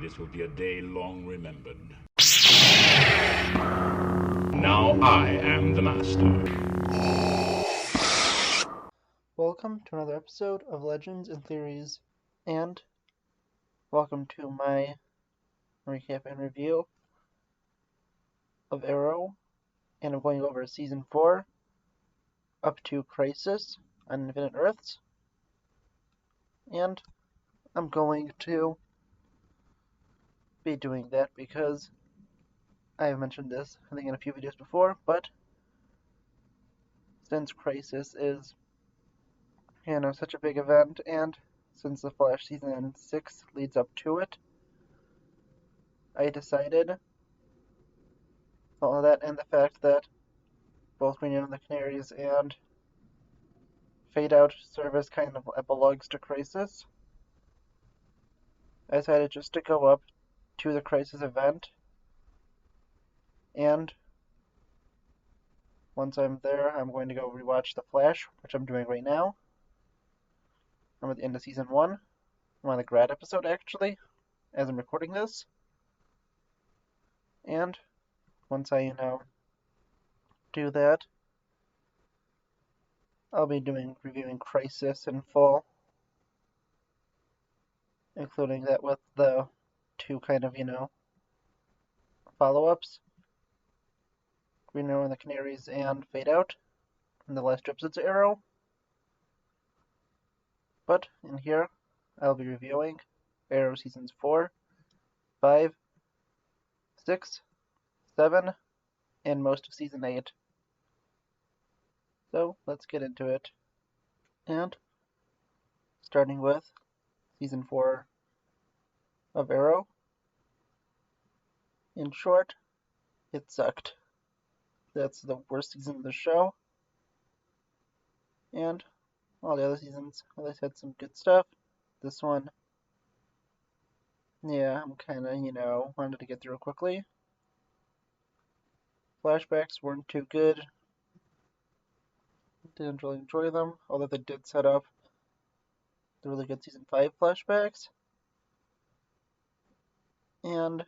This will be a day long remembered. Now I am the master. Welcome to another episode of Legends and Theories, and welcome to my recap and review of Arrow, and I'm going over Season 4 up to Crisis on Infinite Earths, and I'm going to be doing that because I have mentioned this, I think, in a few videos before, but since Crisis is, such a big event, and since the Flash Season 6 leads up to it, I decided, all of that and the fact that both Green Arrow and the Canaries and Fade Out serve as kind of epilogues to Crisis, I decided just to go up to the Crisis event, and once I'm there, I'm going to go rewatch The Flash, which I'm doing right now. I'm at the end of Season 1. I'm on the grad episode, actually, as I'm recording this. And once I, do that, I'll be reviewing Crisis in full, including that with the two kind of, follow-ups. Green Arrow and the Canaries and Fade Out, and the last two episodes of Arrow. But in here, I'll be reviewing Arrow Seasons 4, 5, 6, 7, and most of Season 8. So let's get into it. And starting with Season 4 of Arrow. In short, it sucked. That's the worst season of the show. And all the other seasons at least had some good stuff. This one, I'm kind of, wanted to get through quickly. Flashbacks weren't too good. Didn't really enjoy them, although they did set up the really good Season 5 flashbacks. And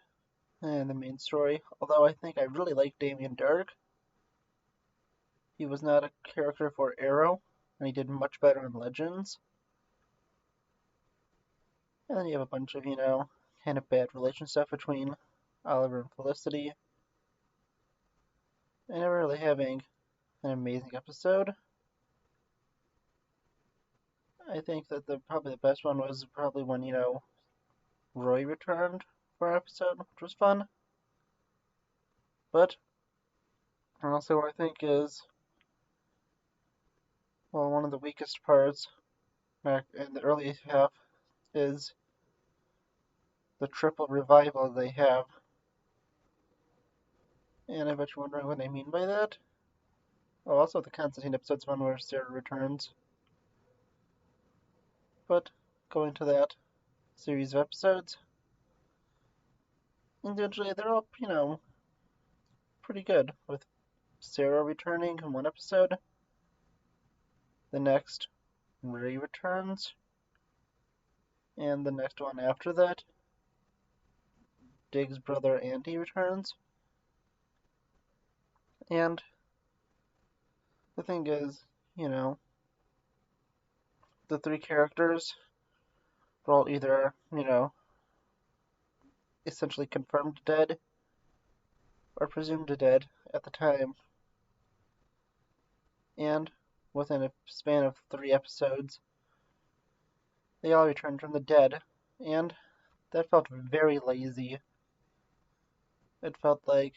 the main story, although I think I really like Damien Darhk. He was not a character for Arrow, and he did much better in Legends. And then you have a bunch of, kind of bad relation stuff between Oliver and Felicity. And never really having an amazing episode. I think that probably the best one was probably when, Roy returned for an episode, which was fun. But also what I think is, one of the weakest parts back in the early half is the triple revival they have. And I bet you're wondering what I mean by that. Oh, also the Constantine episode's one where Sarah returns. But going to that series of episodes, individually they're all, pretty good, with Sarah returning in one episode. The next, Ray returns. And the next one after that, Dig's brother Andy returns. And the thing is, the three characters were all either, essentially confirmed dead or presumed dead at the time. And within a span of 3 episodes, they all returned from the dead, and that felt very lazy. It felt like,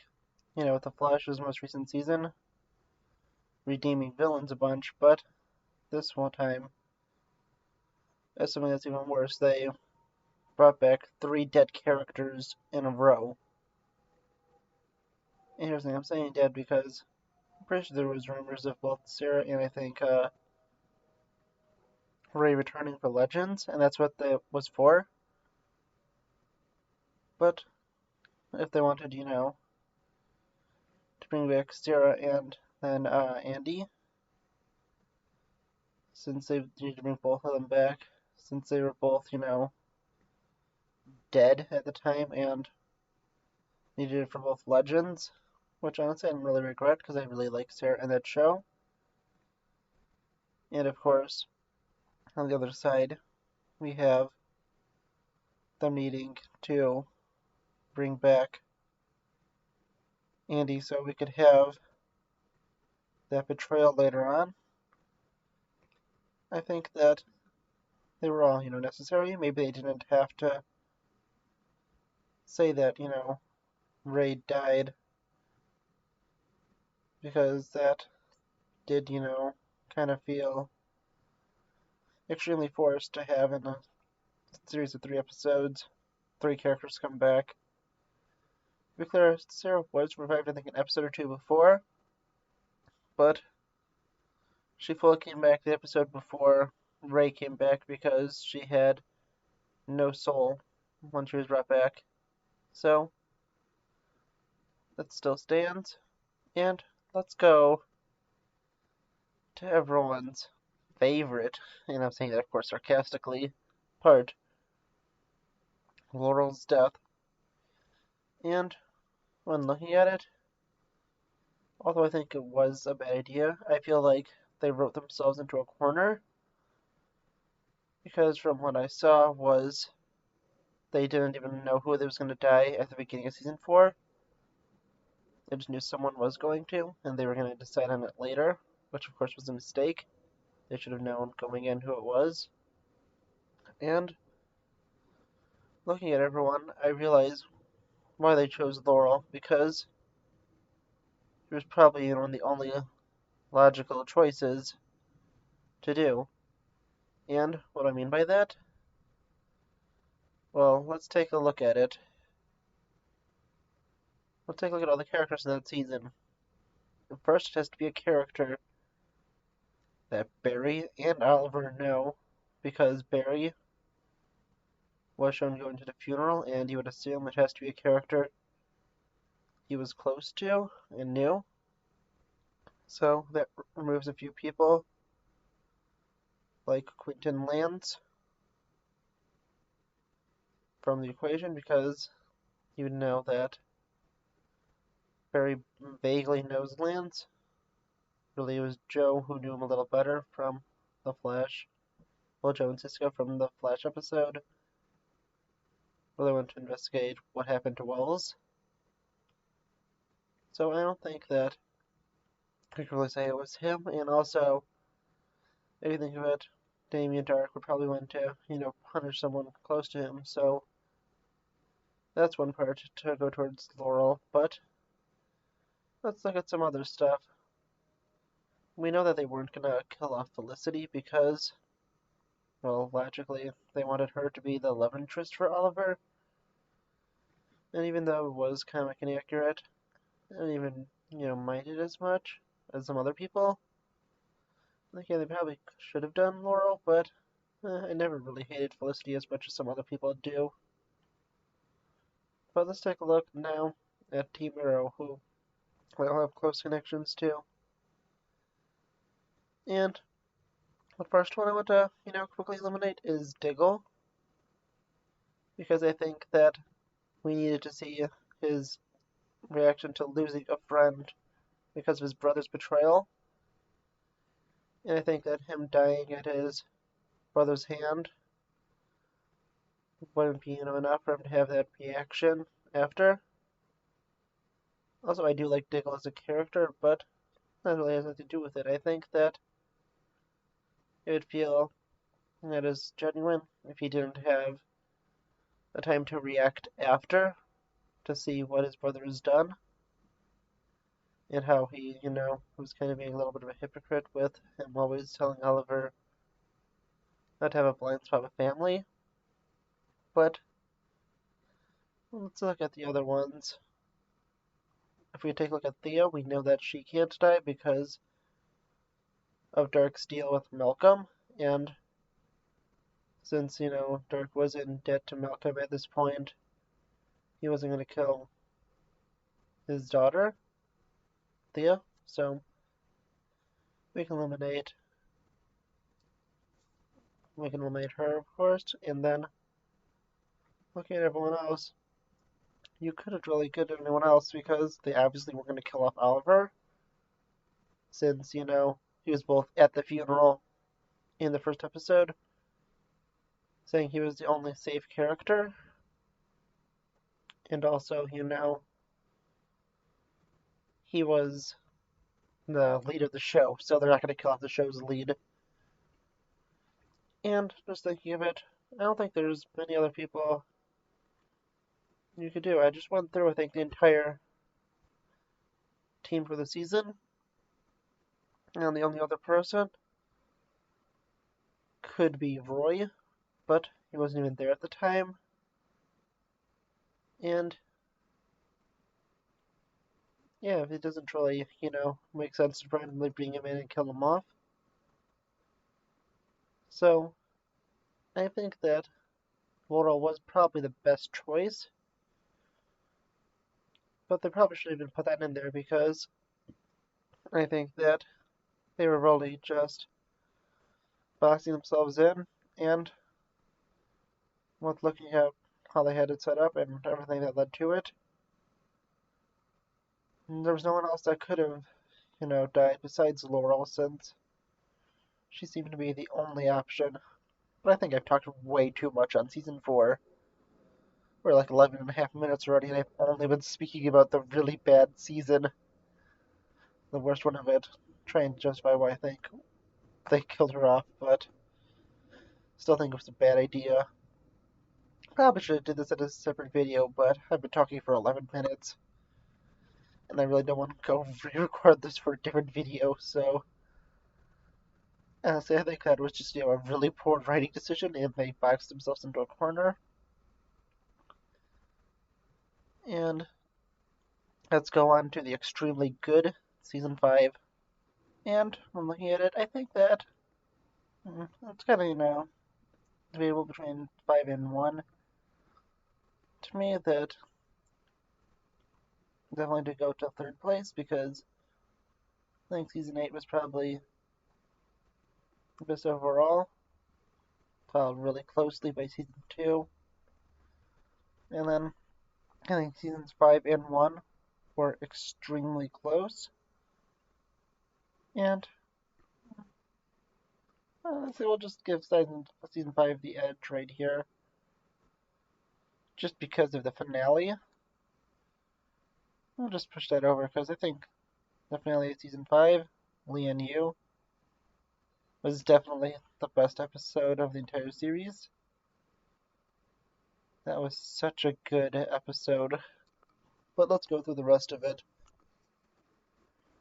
with the Flash's most recent season, redeeming villains a bunch, but this one time, as something that's even worse, they brought back 3 dead characters in a row. And here's the thing, I'm saying dead because I'm pretty sure there was rumors of both Sarah and I think Ray returning for Legends, and that's what that was for. But if they wanted, to bring back Sarah and then Andy, since they need to bring both of them back, since they were both, dead at the time and needed it for both Legends, which honestly I didn't really regret because I really like Sarah in that show. And of course, on the other side, we have them needing to bring back Andy so we could have that betrayal later on. I think that they were all, necessary. Maybe they didn't have to say that, Ray died because that did, kind of feel extremely forced to have in a series of 3 episodes. 3 characters come back. To be clear, Sarah was revived, I think, an episode or 2 before, but she fully came back the episode before Ray came back because she had no soul when she was brought back. So, that still stands. And let's go to everyone's favorite, and I'm saying that, of course, sarcastically, part, Laurel's death. And when looking at it, although I think it was a bad idea, I feel like they wrote themselves into a corner. Because from what I saw was they didn't even know who was going to die at the beginning of season 4. They just knew someone was going to, and they were going to decide on it later, which of course was a mistake. They should have known going in who it was. And looking at everyone, I realize why they chose Laurel, because it was probably, one of the only logical choices to do. And what I mean by that? Well, let's take a look at it. Let's take a look at all the characters in that season. First, it has to be a character that Barry and Oliver know, because Barry was shown going to the funeral, and you would assume it has to be a character he was close to and knew. So that removes a few people, like Quentin Lance, from the equation, because you know that Barry vaguely knows Lance. Really, it was Joe who knew him a little better from The Flash. Well, Joe and Cisco from the Flash episode, where they went to investigate what happened to Wells. So I don't think that I can really say it was him. And also, if you think of it, Damien Dark would probably want to, punish someone close to him. So that's one part to go towards Laurel. But let's look at some other stuff. We know that they weren't going to kill off Felicity because, well, logically, they wanted her to be the love interest for Oliver. And even though it was comic inaccurate, I didn't even, mind it as much as some other people. Like, yeah, they probably should have done Laurel, but I never really hated Felicity as much as some other people do. But let's take a look now at Team Arrow, who we all have close connections to. And the first one I want to, quickly eliminate is Diggle, because I think that we needed to see his reaction to losing a friend because of his brother's betrayal. And I think that him dying at his brother's hand wouldn't be, enough for him to have that reaction after. Also, I do like Diggle as a character, but that really has nothing to do with it. I think that it would feel that is genuine if he didn't have the time to react after to see what his brother has done and how he, was kind of being a little bit of a hypocrite with him always telling Oliver not to have a blind spot with family. But let's look at the other ones. If we take a look at Thea, we know that she can't die because of Dark's deal with Malcolm, and since, Dark was in debt to Malcolm at this point, he wasn't going to kill his daughter, Thea, so we can eliminate her, of course, and then looking at everyone else, you could have really killed anyone else because they obviously were going to kill off Oliver, since, you know, he was both at the funeral in the first episode, saying he was the only safe character, and also, you know, he was the lead of the show, so they're not going to kill off the show's lead. And just thinking of it, I don't think there's many other people you could do. I just went through, I think, the entire team for the season, and the only other person could be Roy, but he wasn't even there at the time. And yeah, it doesn't really, you know, make sense to randomly bring him in and kill him off. So I think that Laurel was probably the best choice, but they probably should even put that in there because I think that they were really just boxing themselves in, and with looking at how they had it set up and everything that led to it, there was no one else that could have, you know, died besides Laurel, since she seemed to be the only option. But I think I've talked way too much on season 4. We're like 11 and a half minutes already, and I've only been speaking about the really bad season, the worst one of it, trying to justify why I think they killed her off, but still think it was a bad idea. Probably should have did this in a separate video, but I've been talking for 11 minutes, and I really don't want to go re-record this for a different video, so honestly, I think that was just, you know, a really poor writing decision, and they boxed themselves into a corner. And let's go on to the extremely good season 5. And when looking at it, I think that it's kind of, you know, debatable between 5 and 1. To me, that definitely did go to third place because I think season 8 was probably the best overall, followed really closely by season 2. And then I think seasons 5 and 1 were extremely close. And so we'll just give season 5 the edge right here, just because of the finale. I'll just push that over because I think the finale of season 5, Lian Yu, was definitely the best episode of the entire series. That was such a good episode. But let's go through the rest of it.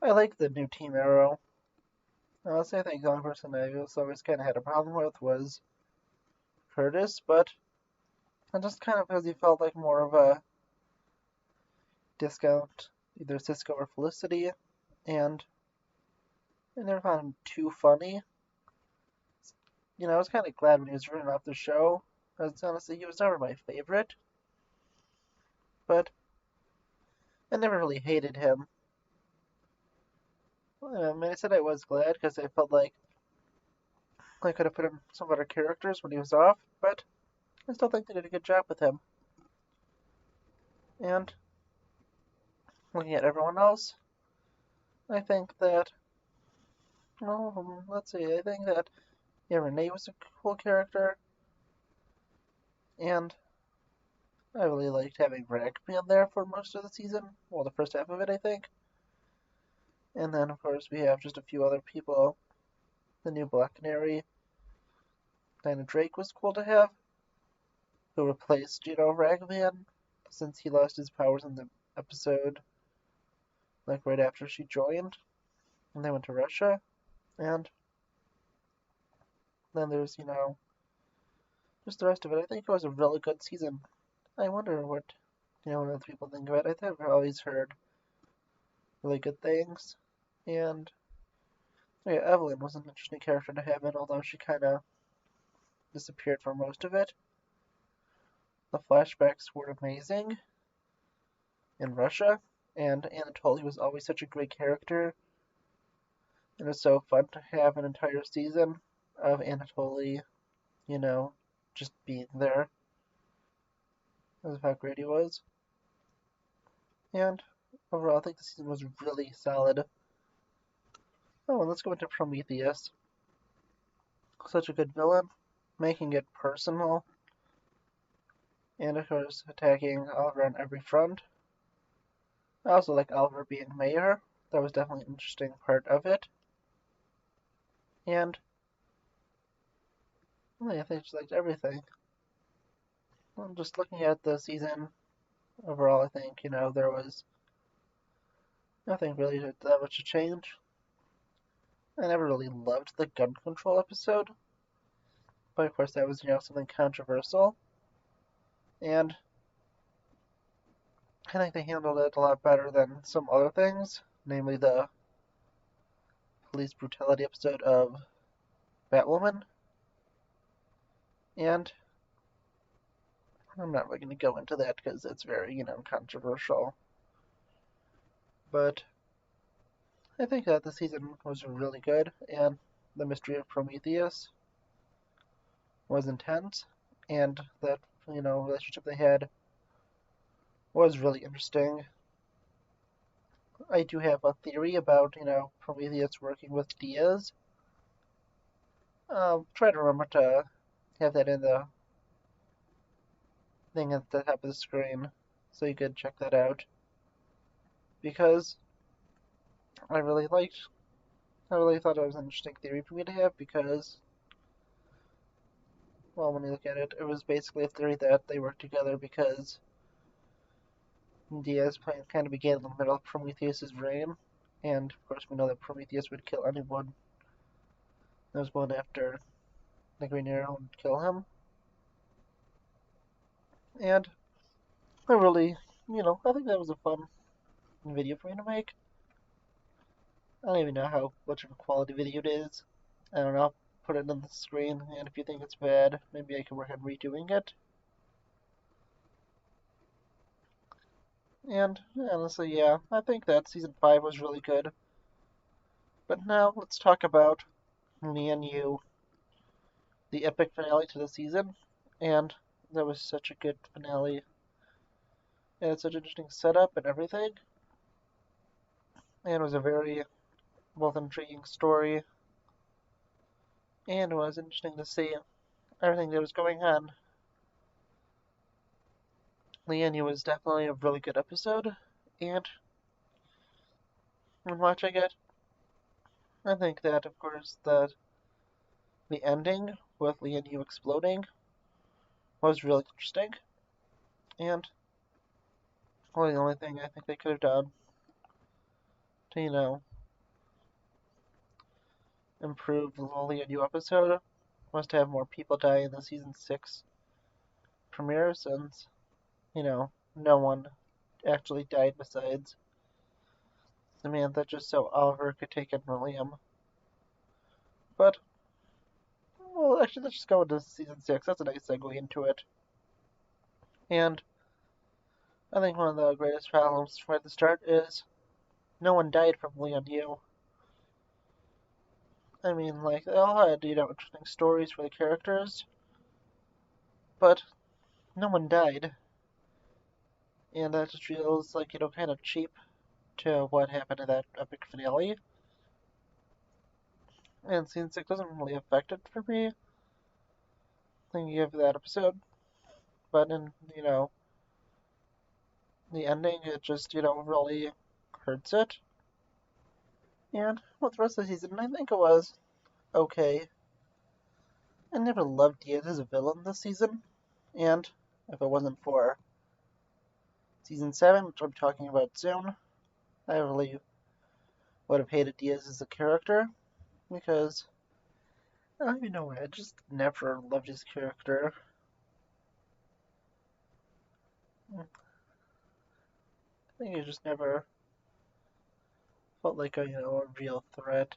I like the new Team Arrow. Honestly, I think the only person I always kind of had a problem with was Curtis, but just kind of because he felt like more of a discount, either Cisco or Felicity, and I never found him too funny. You know, I was kind of glad when he was written off the show, because honestly, he was never my favorite, but I never really hated him. I mean, I said I was glad because I felt like I could have put him some other characters when he was off, but I still think they did a good job with him. And looking at everyone else, I think that, well, let's see, I think that, yeah, Renee was a cool character, and I really liked having Ragman there for most of the season, well, the first half of it, I think. And then, of course, we have just a few other people. The new Black Canary, Dinah Drake was cool to have, who replaced, you know, Ragman, since he lost his powers in the episode, like right after she joined, and they went to Russia. And then there's, you know, just the rest of it. I think it was a really good season. I wonder what, you know, other people think of it. I think I've always heard really good things. And yeah, Evelyn was an interesting character to have in, although she kind of disappeared for most of it. The flashbacks were amazing in Russia, and Anatoly was always such a great character. It was so fun to have an entire season of Anatoly, you know, just being there. because of how great he was. And overall, I think the season was really solid. Oh, and let's go into Prometheus. Such a good villain, making it personal, and of course, attacking Oliver on every front. I also like Oliver being mayor. That was definitely an interesting part of it. And I think I just liked everything. I'm just looking at the season overall, I think, there was nothing really that much to change. I never really loved the gun control episode, but of course that was, something controversial. And I think they handled it a lot better than some other things, namely the police brutality episode of Batwoman. And I'm not really going to go into that because it's very, controversial. But I think that the season was really good, and the mystery of Prometheus was intense, and that, relationship they had was really interesting. I do have a theory about, Prometheus working with Diaz. Try to remember to have that in the thing at the top of the screen so you could check that out. Because I really thought it was an interesting theory for me to have because, well, when you look at it, it was basically a theory that they worked together because Diaz kind of began in the middle of Prometheus' reign, and of course we know that Prometheus would kill anyone that was going after the Green Arrow and kill him. And I really, I think that was a fun video for me to make. I don't even know how much of a quality video it is. I don't know, I'll put it on the screen, and if you think it's bad, maybe I can work on redoing it. And honestly, yeah, I think that season 5 was really good. But now let's talk about Lian Yu, the epic finale to the season. And that was such a good finale. And it's such an interesting setup and everything. And it was a very both intriguing story. And it was interesting to see everything that was going on. Lian Yu was definitely a really good episode. And when watching it, I think that, of course, that the ending with Lian Yu exploding was really interesting. And well, the only thing I think they could have done to, improve the Lian Yu episode was to have more people die in the season 6 premiere since, no one actually died besides Samantha just so Oliver could take in William. But, well, actually, let's just go into season 6. That's a nice segue into it. And I think one of the greatest problems right at the start is no one died from Lian Yu. I mean, like, they all had, interesting stories for the characters, but no one died. And that just feels like, kind of cheap to what happened in that epic finale. And season 6 doesn't really affect it for me, thinking of that episode. But in, the ending, it just, really hurts it. And with the rest of the season, I think it was okay. I never loved Diaz as a villain this season, and if it wasn't for season 7, which I'm talking about soon, I really would have hated Diaz as a character, because I don't even know why, I just never loved his character. I think he just never felt like a, a real threat.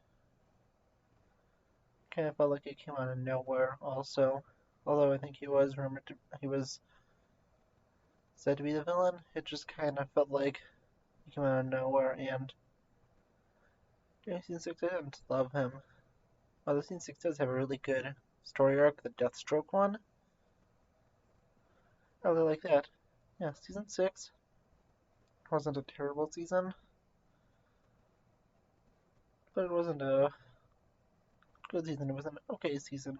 Kind of felt like he came out of nowhere, also. Although I think he was said to be the villain, it just kind of felt like he came out of nowhere, and during season 6 I didn't love him. Although season 6 does have a really good story arc, the Deathstroke one. I really like that. yeah, season 6 wasn't a terrible season, but it wasn't a good season. It was an okay season.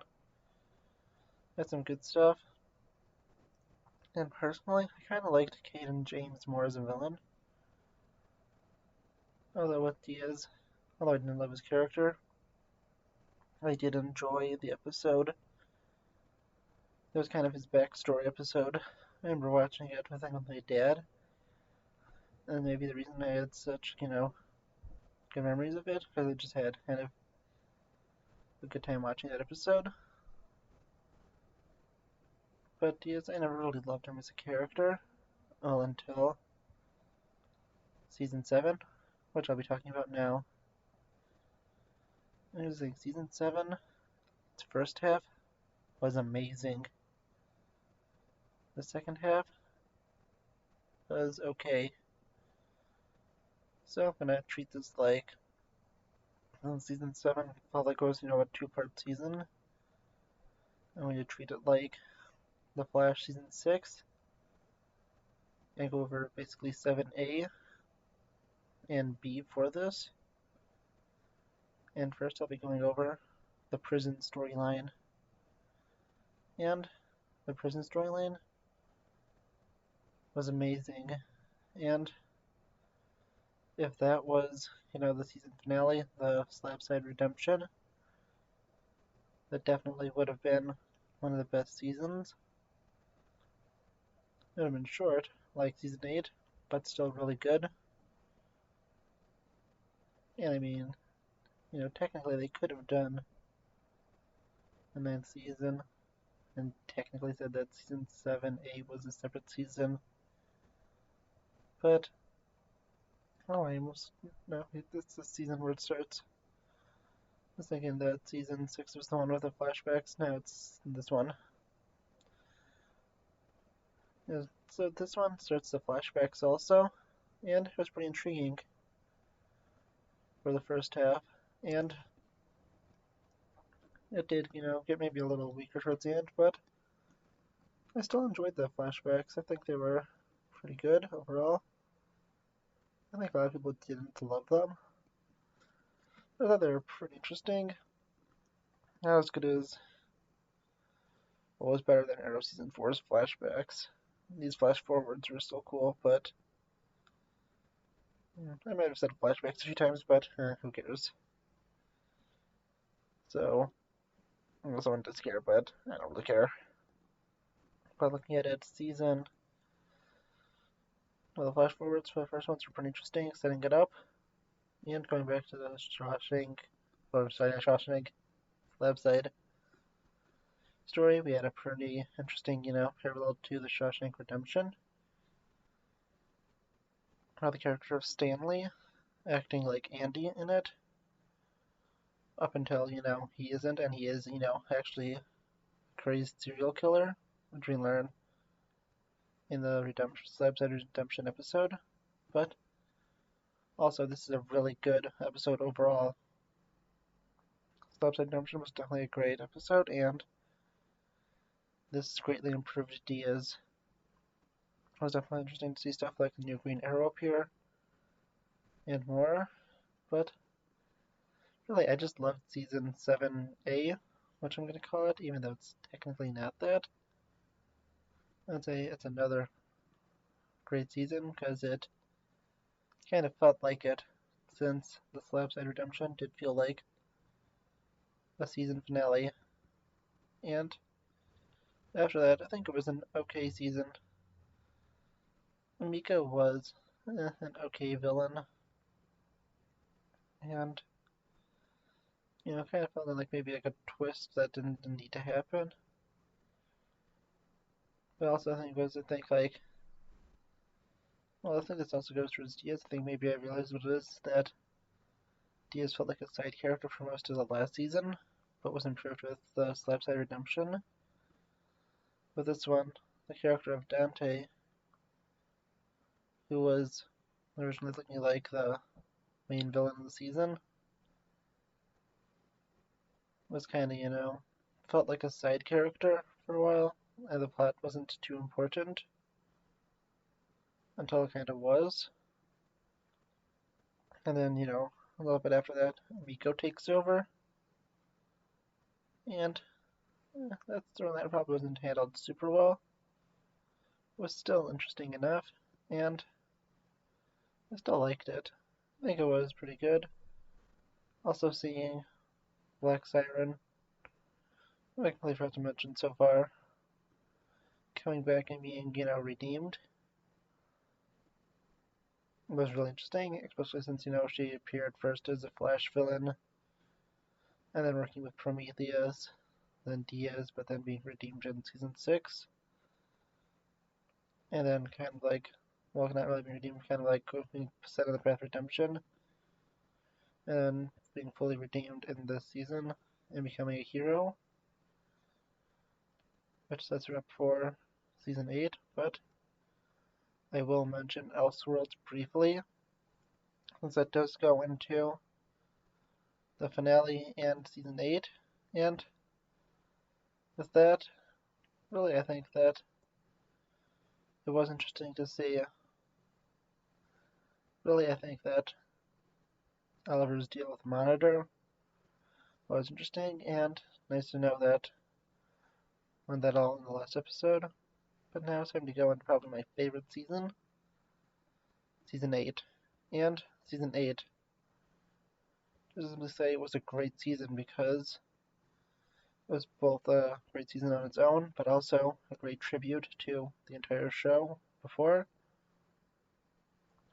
Had some good stuff. And personally, I kind of liked Caden James more as a villain. Although I didn't love his character, I did enjoy the episode. It was kind of his backstory episode. I remember watching it with my dad, and maybe the reason I had such, good memories of it, because I just had kind of a good time watching that episode. But yes, I never really loved him as a character, well, until season 7, which I'll be talking about now. It was like season 7, its first half was amazing. The second half was okay. So I'm gonna treat this like season 7 felt like it was, a 2-part season. I'm going to treat it like The Flash season 6 and go over basically 7A and B for this. And first I'll be going over the prison storyline. And the prison storyline was amazing. And if that was, the season finale, the Slabside Redemption, that definitely would have been one of the best seasons. It would have been short, like season 8, but still really good. And I mean, technically they could have done a 9th season, and technically said that season 7A was a separate season. But, I almost, no, it's the season where it starts. I was thinking that season 6 was the one with the flashbacks, now it's this one. Yeah, so this one starts the flashbacks also, and it was pretty intriguing for the first half, and it did, get maybe a little weaker towards the end, but I still enjoyed the flashbacks. I think they were pretty good overall. I think a lot of people didn't love them. I thought they were pretty interesting. Not as good as, well, was better than Arrow Season 4's flashbacks. These flash forwards were still cool, but I might have said flashbacks a few times, but who cares? So, I was someone to scare, but I don't really care. But looking at it, well, the flash forwards for the first ones were pretty interesting, setting it up, and going back to the Shawshank lab side story, we had a pretty interesting, parallel to the Shawshank Redemption. How the character of Stanley acting like Andy in it, up until, he isn't, and he is, actually a crazed serial killer, which we learn in the Slabside Redemption episode. But also, this is a really good episode overall. Slabside Redemption was definitely a great episode, and this greatly improved Diaz. It was definitely interesting to see stuff like the new Green Arrow appear, and more, but really, I just loved season 7A, which I'm going to call it, even though it's technically not that. I'd say it's another great season because it kind of felt like it, since the Slabside Redemption did feel like a season finale. And after that, I think it was an okay season. Mika was an okay villain, and kind of felt like maybe like a twist that didn't need to happen. But also, I think like, well, I think this also goes towards Diaz. I think maybe I realized what it is, that Diaz felt like a side character for most of the last season, but was improved with the Slabside Redemption. With this one, the character of Dante, who was originally looking like the main villain of the season, was kind of, felt like a side character for a while, and the plot wasn't too important. until it kind of was. And then, a little bit after that, Miko takes over. And that's throwing that probably wasn't handled super well. It was still interesting enough, and I still liked it. I think it was pretty good. Also seeing Black Siren, I completely forgot to mention so far, coming back and being, redeemed. It was really interesting, especially since, she appeared first as a Flash villain, and then working with Prometheus, then Diaz, but then being redeemed in Season 6. And then kind of like, well, not really being redeemed, kind of like being set on the path of redemption, and being fully redeemed in this season, and becoming a hero, which sets her up for Season 8, but I will mention Elseworlds briefly, since that does go into the finale and Season 8, and with that, really I think that it was interesting to see. Really I think that Oliver's deal with Monitor was interesting, and nice to know that learned that all in the last episode. But now it's time to go into probably my favorite season, Season 8. And Season 8, just simply say it was a great season because it was both a great season on its own, but also a great tribute to the entire show before,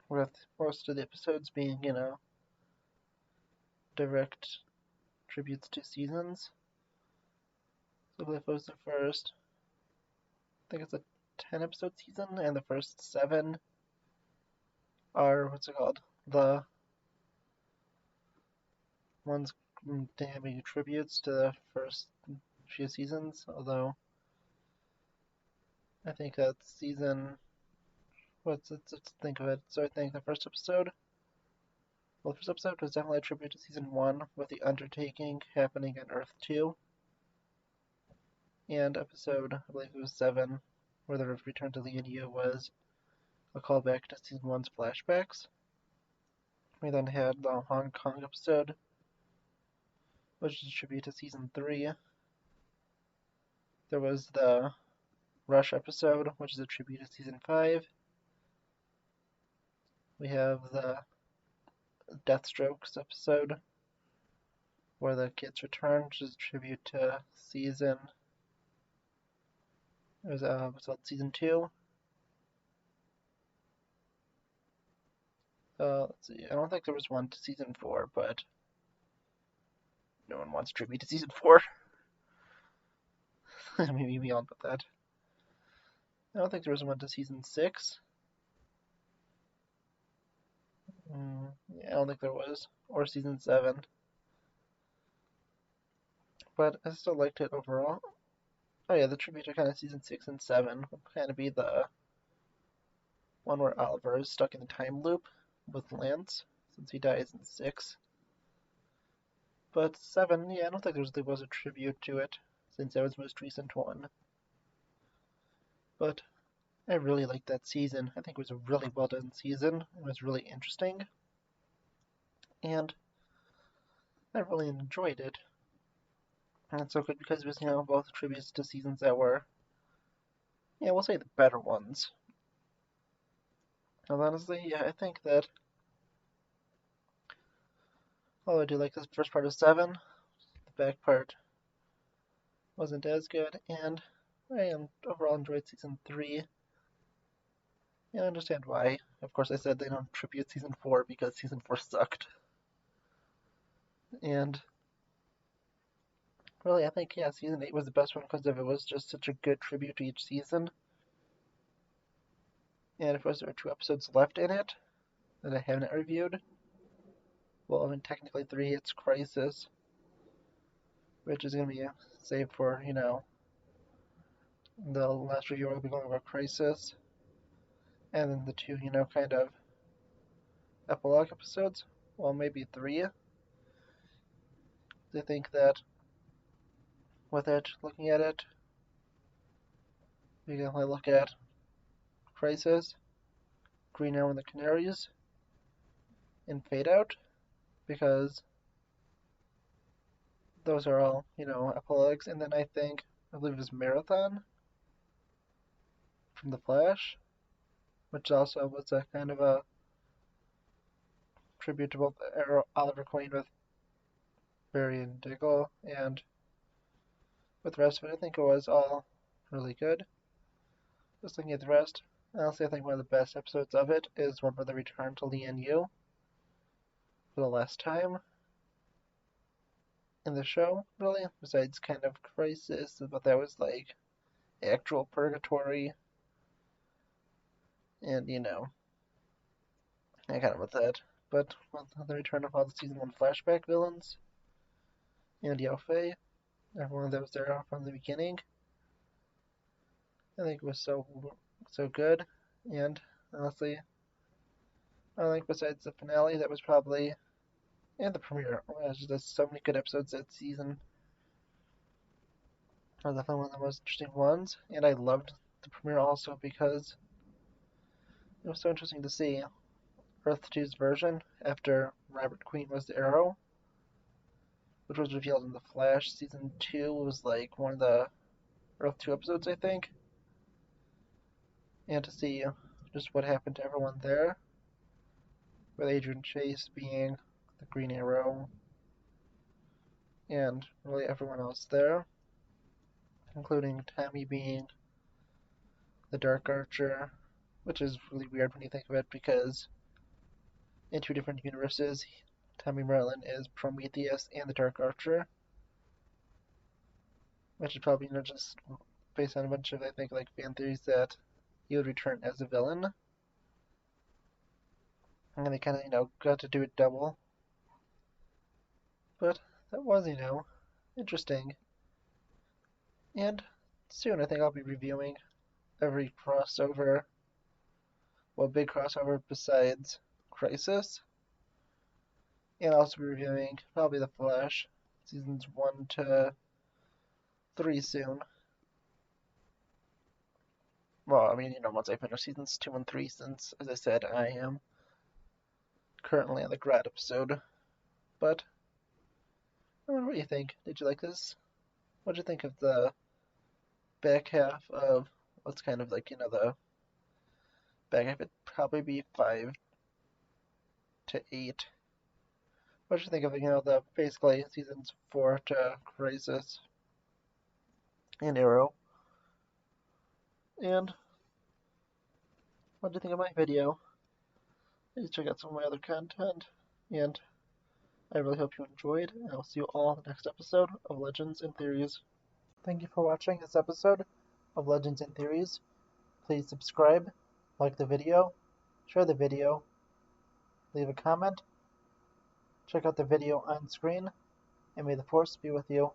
with most of the episodes being, direct tributes to seasons. So if it was the first, I think it's a 10 episode season, and the first 7 are, the ones damning tributes to the first few seasons, although I think that season, let's think of it. So I think the first episode was definitely a tribute to season 1, with the undertaking happening on Earth 2. And episode, I believe it was 7, where the return to Liania was a callback to season 1's flashbacks. We then had the Hong Kong episode, which is a tribute to season 3. There was the Rush episode, which is a tribute to season 5. We have the Deathstrokes episode, where the kids return, which is a tribute to season. It was called season 2. Let's see. I don't think there was one to season 4, but no one wants tribute to season 4. Maybe we all put that. I don't think there was one to season 6. Yeah, I don't think there was. Or season 7. But I still liked it overall. Oh yeah, the tribute to kind of season 6 and 7 will kind of be the one where Oliver is stuck in a time loop with Lance, since he dies in 6. But 7, yeah, I don't think there was a tribute to it, since that was the most recent one. But I really liked that season. I think it was a really well done season. It was really interesting. And I really enjoyed it. And it's so good because it was, both tributes to seasons that were, yeah, we'll say the better ones. And honestly, yeah, I think that, I do like this first part of 7. The back part wasn't as good, and I overall enjoyed season 3. Yeah, I understand why. Of course, I said they don't tribute season 4 because season 4 sucked. And really, I think, yeah, season 8 was the best one because it was just such a good tribute to each season. And of course, there are 2 episodes left in it that I haven't reviewed. Well, I mean, technically 3, it's Crisis, which is going to be saved for, the last review will be going over Crisis. And then the 2, kind of epilogue episodes. Well, maybe 3. I think that with it, looking at it, we can only look at Crisis, Green Arrow and the Canaries and Fade Out, because those are all, epilogues. And then I believe it was Marathon from The Flash, which also was a kind of a tribute to both Oliver Queen with Barry and Diggle, and with the rest of it, I think it was all really good. Just looking at the rest, honestly, I think one of the best episodes of it is one where they return to Lian-Yu for the last time in the show, really, besides kind of Crisis, but that was like actual purgatory, and I kind of with that. But with the return of all the season 1 flashback villains, and Yao Fei, everyone that was there from the beginning, I think it was so good. And honestly, I think besides the finale, that was probably, and the premiere, there's just so many good episodes that season. It was definitely one of the most interesting ones, and I loved the premiere also because it was so interesting to see Earth 2's version after Robert Queen was the Arrow, which was revealed in The Flash. Season 2 was like one of the Earth 2 episodes, I think. And to see just what happened to everyone there, with Adrian Chase being the Green Arrow, and really everyone else there, including Tommy being the Dark Archer, which is really weird when you think of it, because in 2 different universes, Tommy Merlin is Prometheus and the Dark Archer, which is probably just based on a bunch of, I think, like fan theories that he would return as a villain, and they kind of, got to do it double. But that was, interesting. And soon I think I'll be reviewing every crossover, well, big crossover besides Crisis, and I'll also be reviewing probably The Flash, seasons 1 to 3 soon. Well, I mean, once I finish seasons 2 and 3, since, as I said, I am currently on the grad episode. But, I wonder what you think. Did you like this? What'd you think of the back half of what's kind of like, the back half? It'd probably be 5 to 8. What'd you think of, the basically seasons 4 to Crisis and Arrow? And what do you think of my video? Please check out some of my other content, and I really hope you enjoyed, and I'll see you all in the next episode of Legends and Theories. Thank you for watching this episode of Legends and Theories. Please subscribe, like the video, share the video, leave a comment, check out the video on screen, and may the Force be with you.